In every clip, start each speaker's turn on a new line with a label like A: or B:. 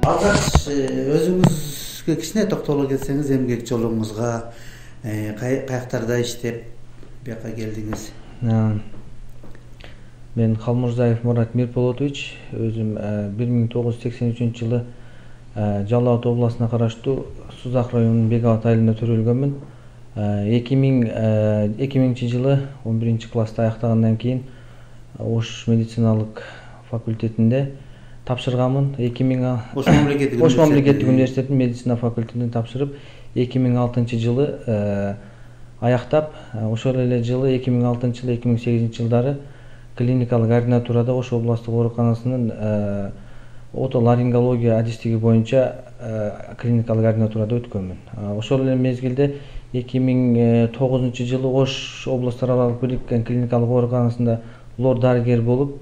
A: Алгач өзүңүзгө кичине токтоло кетсеңиз эмгек жолуңузга каяктарда иштеп бияка келдиңиз?
B: Мен Халмурзаев Мурат Мирполотович, өзүм 1983-жылы Жалал Абад областына караштуу Сузак районунун Бек Абад айылында төрөлгөнмүн. 2000-жылы 11-класста аяктагандан кийин Ош медициналык факультетинде тапшырганмын. Ош мамлекеттик университетинин медицина факультетине тапшырып, 2006-жылы аяктап, ошол эле жылы 2006-жылы 2008-жылдары клиникалык ординатурада Ош областтык ооруканасынын отоларингология адистиги боюнча клиникалык ординатурада өткөнмүн. Ошол эле мезгилде 2009-жылы Ош областтар аралык бириккен клиникалык ооруканасында лор дарыгер болуп,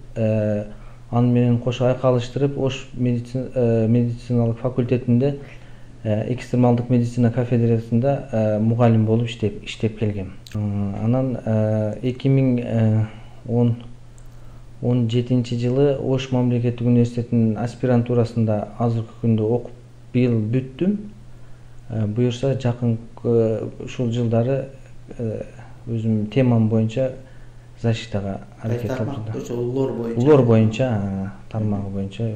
B: аны менен кошо айкалыштырып Ош медициналык факультетинде экстремалдык медицина кафедрасында мугалим болуп иштеп келгем. Анан 2017-жылы Ош мамлекеттик университетинин аспирантурасында азыркы күндө окуп, быйыл бүттүм. Буюрса жакынкы ушул жылдары өзүм темам боюнча защитага аракет кылып жатам. Лор боюнча, тармагы боюнча.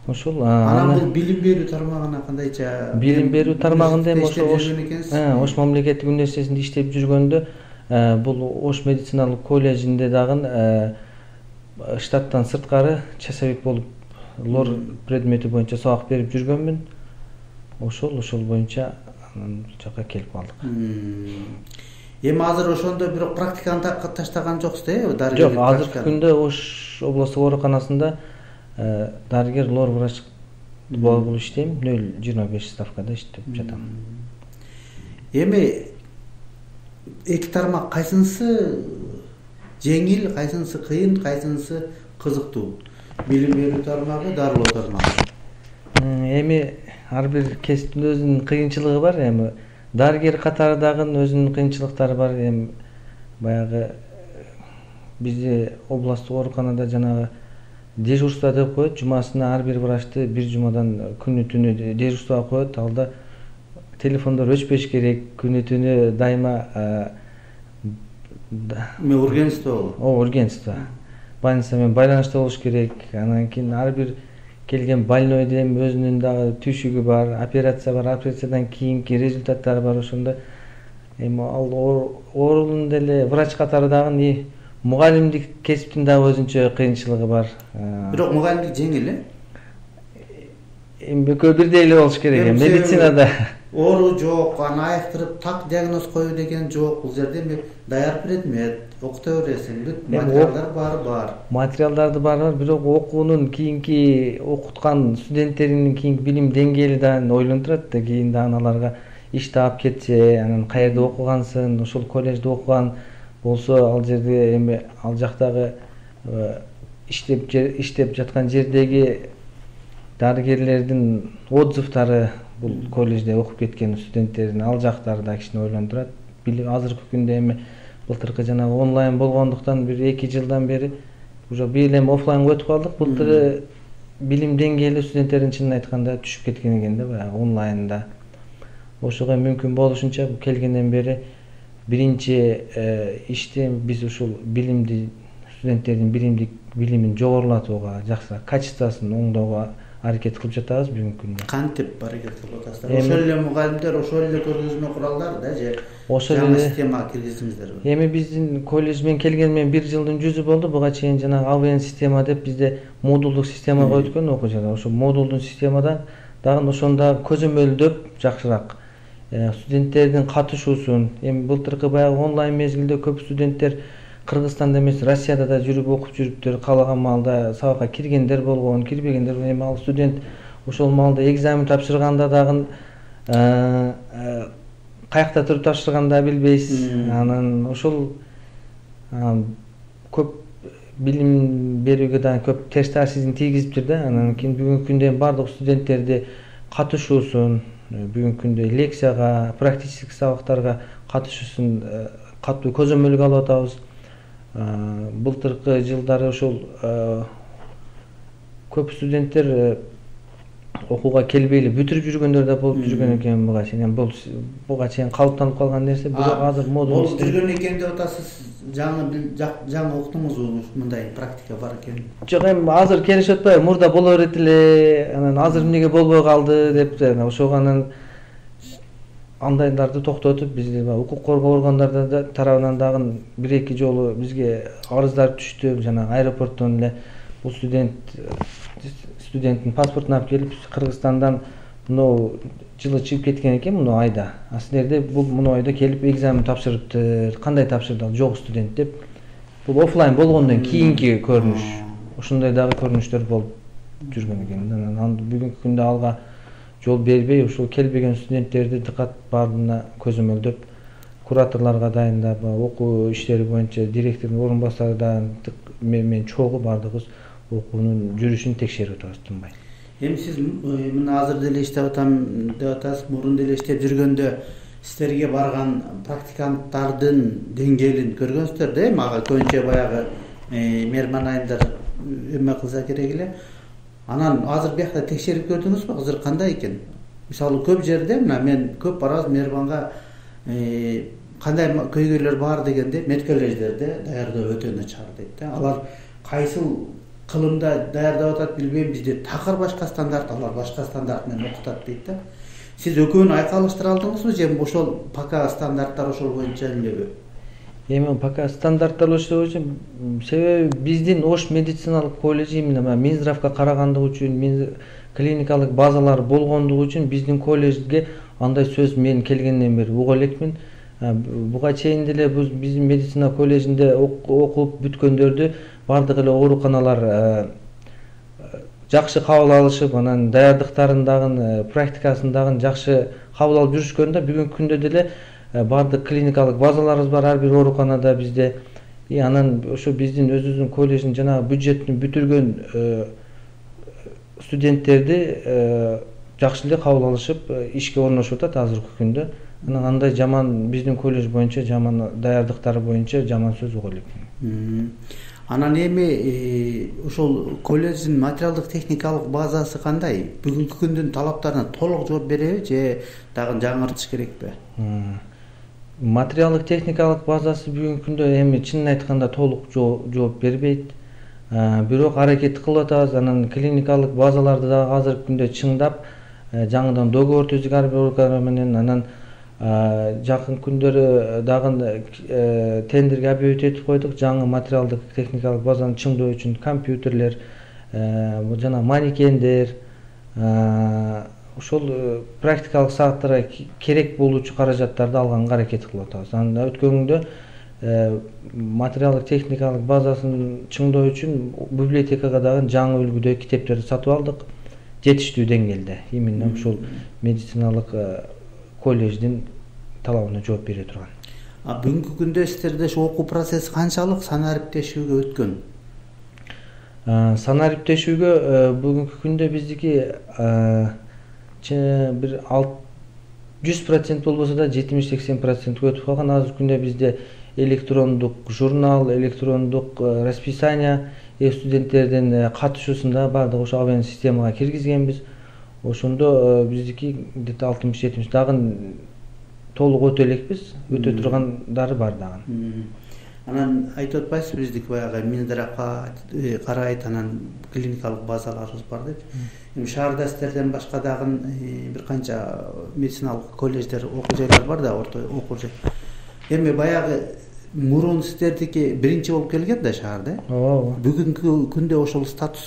B: Ошол.
A: Анан бул билим берүү тармагына кандайча?
B: Билим берүү тармагында эми Ош мамлекеттик университетинде иштеп жүргөндө бул Ош медициналык колледжинде дагы штаттан сырткары часовик болуп лор предмети боюнча сабак берип жүргөнмүн. Ошол боюнча бул жака келип калдык.
A: Эми азыр ошондо бирок практиканы таштаган жоксуз,
B: Жок, азыркы күндө Ош областтык ооруканасында дарыгер лор врач болуп иштейм. 0,25 ставкада иштеп жатам.
A: Эми эки тармак кайсынысы жеңил, кайсынысы кыйын, кайсынысы кызыктуу? Билим берүү тармагы, дарылоо тармагы.
B: Эми ар бир кесиптин өзүнүн кыйынчылыгы бар. Эми дарыгер катары дагы өзүнүн кыйынчылыктары бар. Эми баягы бизде областтык ооруканада жанагы дежурство деп коет. Жумасына ар бир врачты бир жумадан күнү түнү дежурствого коет. Алда телефондор өчпөш керек, күнү түнү дайыма
A: ургенство.
B: Ургенство. Больница менен байланышта болуш керек. Анан кийин ар бир келген больнойдо эми өзүнүн дагы түйшүгү бар, операция бар, операциядан кийинки результаттары бар. Ошондо эми ал оорунун деле врач катары дагы мугалимдик кесиптин дагы өзүнчө кыйынчылыгы бар.
A: Бирок мугалимдик жеңил,
B: Эми экөө бирдей эле болуш керек. Медицинада
A: оору жок, аны айыктырып так диагноз коюу деген жок. Бул жерде эми даяр предмет, окута бересиң, материалдар бар.
B: Материалдарды бар, бирок окуунун кийинки окуткан студенттеринин кийинки билим деңгээли да ойлонуп турат да, кийин да аларга иш таап кетсе, анан каерде окугансың, ошол колледжде окуган болсо, ал жерде эми ал жактагы иштеп жаткан жердеги дарыгерлердин отзывдары, бул колледжде окуп кеткен студенттердин ал жактары да кичине ойлонуп турат. Азыркы күндө эми былтыркы жанагы онлайн болгондуктан бир 2 жылдан бери уже быйыл эми офлайнга өтүп калдык. Былтыры билим деңгээли студенттердин чынын айтканда түшүп кеткен экен да, баягы онлайнда. Ошого мүмкүн болушунча келгенден бери биринчи иште биз ушул билимди, студенттердин билимин жогорулатууга, жакшыраак качествосын оңдоого аракет кылып жатабыз бүгүнкү күндө.
A: Кантип аракет кылып атасыздар? Ошол эле мугалимдер, ошол эле көргөзмө куралдар да, же жаңы системага киргиздиңиздерби?
B: Эми биздин колледж менен келгениме 1 жылдын жүзү болду. Буга чейин жанагы АВН система деп бизде модулдук системага өткөн окуучулар. Ошол модулдун системадан дагы ошондо көзөмөлдөп жакшыраак студенттердин катышуусун. Эми былтыркы баягы онлайн мезгилде көп студенттер Кыргызстанда эмес, Россияда да жүрүп окуп жүрүптүр. Каалаган маалда сабакка киргендер болгон, кирбегендер. Эми ал студент ошол маалда экзамен тапшырганда дагы каякта туруп тапшырганда билбейсиз. Анан ошол көп билим берүүгө дагы көп терс таасирин тийгизиптир да. Анан кийин бүгүнкү күндө бардык студенттерди катышуусун, бүгүнкү күндө лекцияга, практический сабактарга катышуусун катуу көзөмөлгө алып атабыз. Былтыркы жылдары ошол көп студенттер окууга келбейли бүтүрүп жүргөндөр да болуп жүргөн экен буга чейин. Буга чейин калыптанып калган нерсе, бирок азыр мода
A: болуп жүргөн экен деп атасыз. Жаңы уктуңузбу мындай практика бар экен?
B: Жок, эми азыр келишип атпайбы, мурда боло берет эле, анан азыр эмнеге болбой калды деп ошого анан андайларды токтотуп, бизде укук коргоо органдары тарабынан дагы бир эки жолу бизге арыздар түштү. Жанагы аэропорттон эле бул студенттин паспортун алып келип, Кыргызстандан мынау жылы чыгып кеткен экен мынау айда. А силерде бул мынау айда келип экзамен тапшырыптыр. Кандай тапшырды? Жок студент деп. Бул офлайн болгондон кийинки көрүнүш. Ошондой дагы көрүнүштөр болуп жүргөн экен. Анан бүгүнкү күндө алга жол бербей, ушул келбеген студенттерди дыкат бардына көзөмөлдөп, кураторлорго дайындап, окуу иштери боюнча директордун орун басары менен чогуу бардыгыбыз окуунун жүрүшүн текшерип атабыз тынбай.
A: Эми сиз мына азыр деле иштеп атам деп атасыз, мурун деле иштеп жүргөндө силерге барган практиканттардын деңгээлин көргөнсүздөр да, эми ага көбүнчө баягы мейман айымдар эме кылса керек эле. Анан азыр биякта текшерип көрдүңүзбү? Азыр кандай экен? Мисалы көп жерде мына мен көп барабыз мейманга кандай көйгөйлөр бар дегенде медколлеждерде даярдоо өтө начар дейт да. Алар кайсыл кылымда даярдап атат билбейм, бизде такыр башка стандарт, алар башка стандарт менен окутат дейт да. Сиз экөөнү айкалыштыра алдыңызбы же ошол пока стандарттар ошол боюнча эмнеби?
B: Эми пока стандарттар ошол боюнча, себеби биздин Ош медициналык колледжи именно Минздравга карагандыгы үчүн, клиникалык базалар болгондугу үчүн биздин колледжге андай сөз мен келгенден бери уга элекмин. Буга чейин деле биздин медицина колледжинде окуп бүткөндөрдү бардык эле ооруканалар жакшы кабыл алышып, анан даярдыктарын дагы, практикасын дагы жакшы кабыл алып жүрүшкөн да. Бүгүнкү күндө деле бардык клиникалык базаларыбыз бар ар бир ооруканада бизде. Анан ошо биздин өзүбүздүн колледждин жанагы бюджетин бүтүргөн студенттерди жакшы эле кабыл алышып, ишке орношуп атат азыркы күндө. Анан андай жаман биздин колледж боюнча, жаман даярдыктары боюнча жаман сөз уга элекмин.
A: Анан эми ошол колледждин материалдык техникалык базасы кандай? Бүгүнкү күндүн талаптарына толук жооп береби же дагы жаңыртыш керекпи?
B: Материалдык техникалык базасы бүгүнкү күндө эми чынын айтканда толук жооп бербейт. Бирок аракет кылып атабыз. Анан клиникалык базаларды дагы азыркы күндө чыңдап, жаңыдан договор түздүк ар бир оорукана менен. Анан жакын күндөрү дагы тендерге объявить этип койдук. Жаңы материалдык техникалык базаны чыңдоо үчүн компьютерлер, жана манекендер, ошол практикалык сааттарга керек болуучу каражаттарды алганга аракет кылып атабыз. Анан өткөн күндө материалдык техникалык базасын чыңдоо үчүн библиотекага дагы жаңы үлгүдө китептерди сатып алдык. Жетиштүү деңгээлде. Именно ушул медициналык колледждин талабына жооп бере турган.
A: Бүгүнкү күндө сиздерде окуу процесси канчалык санариптешүүгө өткөн?
B: Санариптешүүгө бүгүнкү күндө биздики бир 100% болбосо да 70-80% өтүп калган. Азыркы күндө бизде электрондук журнал, электрондук расписание студенттердин катышуусунда бардык ошо абен системага киргизгенбиз. Ошондо биздики где-то 60-70 дагы толук өтө элекпиз. Өтө тургандары бар дагы.
A: Анан айтып атпайсызбы, биздики баягы Минздравга карайт, анан клиникалык базаларыбыз бар деп. Эми шаарда сиздерден башка дагы бир канча медициналык колледждер, окуу жайлар бар да, орто окуу жай. Эми баягы мурун сиздердики биринчи болуп келген да шаарда.
B: Ооба.
A: Бүгүнкү күндө ошол статус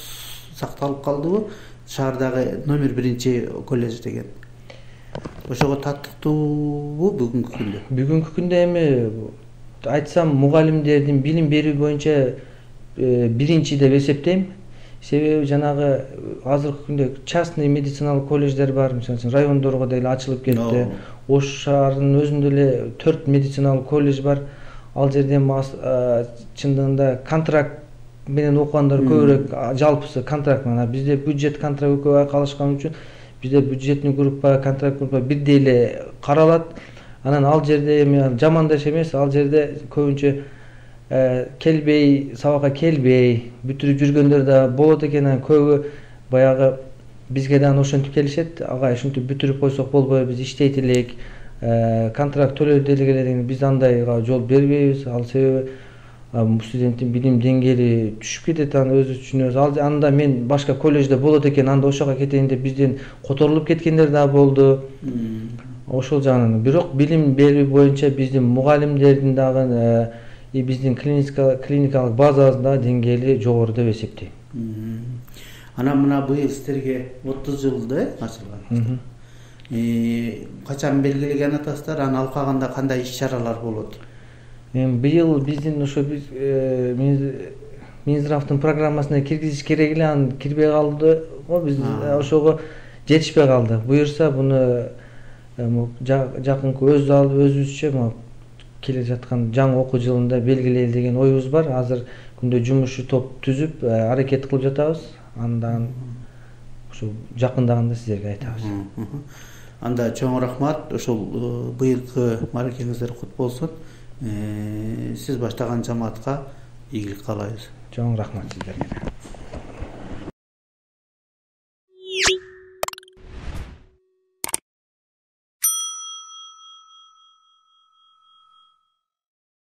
A: сакталып калдыбы? Шаардагы номер 1 колледж деген. Ошого татыктуубу бүгүнкү күндө? Бүгүнкү
B: күндө эми айтсам мугалимдердин билим берүү боюнча биринчи деп эсептейм. Себеби жанагы азыркы күндө частный медициналык колледждер бар, мисалы үчүн райондорго деле ачылып кетти. Ош шаарынын өзүндө эле 4 медициналык колледж бар. Ал жерден чындыгында контракт менен окугандар көбүрөөк, жалпысы контракт менен. Бизде бюджет контракт көп айкалышкан үчүн бизде бюджетный группа, контракт группа бирдей эле каралат. Анан ал жерде эми жамандаш эмес, ал жерде көбүнчө келбей, сабакка келбей бүтүрүп жүргөндөр да болот экен. Көбү баягы бизге дагы ошентип келишет, ага ушинтип бүтүрүп койсок болбойбу, биз иштейт элек, контракт төлөйт делегенде биз андайга жол бербейбиз. Ал себеби студенттин билим деңгээли түшүп кетет, аны өзүбүз түшүнөбүз. Анда мен башка коллежде болот экен, анда ошого кетейин деп бизден которулуп кеткендер да болду. Ошол жагынан. Бирок билим берүү боюнча биздин мугалимдердин дагы биздин клиникалык базабыздын дагы деңгээли жогору деп эсептейм.
A: Анан мына быйыл силерге 30 жылда ачылган. Качан белгилеген атасыздар? Анан ал каганда кандай иш-чаралар болот?
B: Быйыл биздин ошо Минздравдын программасына киргизиш керек эле, аны кирбей калды. Биз ошого жетишпей калды. Буюрса буну жакынкы өзүбүзчө келе жаткан жаңы окуу жылында белгилейли деген оюбуз бар. Азыр күндө жумушчу топ түзүп аракет кылып жатабыз. Андан ошо жакындаганда сиздерге айтабыз.
A: Анда чоң рахмат. Ошол быйылкы мааракеңиздер кут болсун. Сиз баштаган жамаатка ийгилик каалайбыз.
B: Чоң рахмат сиздерге.